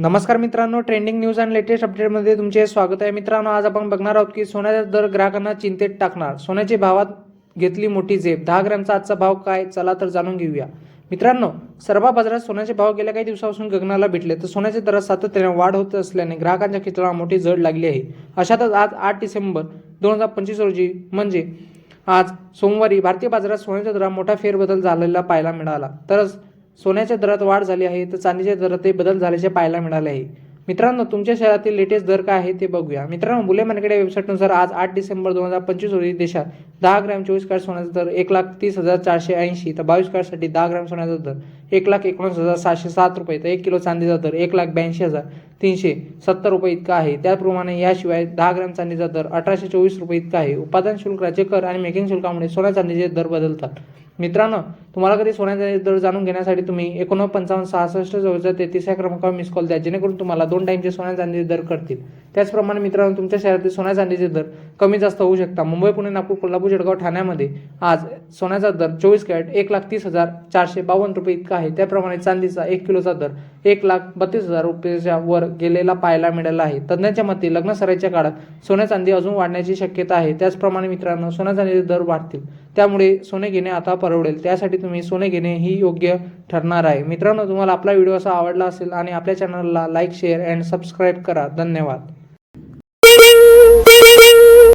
नमस्कार मित्रांनो, trending news आणि लेटेस्ट अपडेटमध्ये तुमचे स्वागत आहे. मित्रांनो, आज आपण बघणार आहोत की सोन्याचा दर ग्राहकांना चिंतेत टाकणार. सोन्याची भावात घेतली मोठी झेप. 10 ग्रॅमचा आजचा भाव काय, चला तर जाणून घेऊया. मित्रांनो, सर्व बाजारात सोन्याचे भाव गेल्या काही दिवसापासून गगनाला भिडले, तर सोन्याच्या दरात सातत्याने वाढ होत असल्याने ग्राहकांच्या खिशाला मोठी जड लागली आहे. अशातच आज 8 डिसेंबर 2025 रोजी म्हणजे आज सोमवारी भारतीय बाजारात सोन्याच्या दरात मोठा फेरबदल झालेला पाहायला मिळाला. तर सोन्याच्या दरात वाढ झाली आहे, तर चांदीच्या दरातही बदल झाल्याचे पाहायला मिळाले आहे. मित्रांनो, तुमच्या शहरातील लेटेस्ट दर काय आहे ते बघूया. मित्रांनो, बुलियन मार्केट या वेबसाईटनुसार आज 8 डिसेंबर 2025 रोजी देशात 10 ग्रॅम 24 कॅरेट सोन्याचा दर 1,30,480, तर 22 कॅरेटसाठी 10 ग्रॅम सोन्याचा दर 1,19,707 रुपये, तर 1 किलो चांदीचा दर 1,82,370 रुपये इतका आहे. त्याचप्रमाणे याशिवाय 10 ग्रॅम चांदीचा दर 1,824 रुपये इतका आहे. उत्पादन शुल्क, राज्य कर आणि मेकिंग शुल्कामुळे सोन्या चांदीचे दर बदलतात. मित्रांनो, तुम्हाला कधी सोन्याचे दर जाणून घेण्यासाठी तुम्ही 49,55,66,34 या क्रमांकावर मिस कॉल द्या, जेणेकरून तुम्हाला 2 टाईमचे सोन्या चांदीचे दर कळतील. त्याचप्रमाणे मित्रांनो, तुमच्या शहरातील सोन्या चांदीचे दर कमी जास्त होऊ शकतात. मुंबई, पुणे, नागपूर, कोल्हापूर, जळगाव, ठाण्यामध्ये आज सोन्याचा दर 24 कॅरेट 1,30,452 रुपये इतका आहे. त्याप्रमाणे चांदीचा 1 किलोचा दर 1,32,000 रुपयाच्या वर गेलेला पाहायला मिळाला आहे. तज्ज्ञांच्या मते लग्न सराईच्या काळात सोन्या चांदी अजून वाढण्याची शक्यता आहे. त्याचप्रमाणे मित्रांनो, सोन्या चांदीचे दर वाढतील, त्यामुळे सोने घेणे आता परवडेल. त्यासाठी तुम्ही सोने घेणे ही योग्य ठरणार आहे. मित्रांनो, तुम्हाला आपला व्हिडिओ असा आवडला असेल आणि आपल्या चॅनलला लाईक, शेअर अँड सबस्क्राईब करा. धन्यवाद.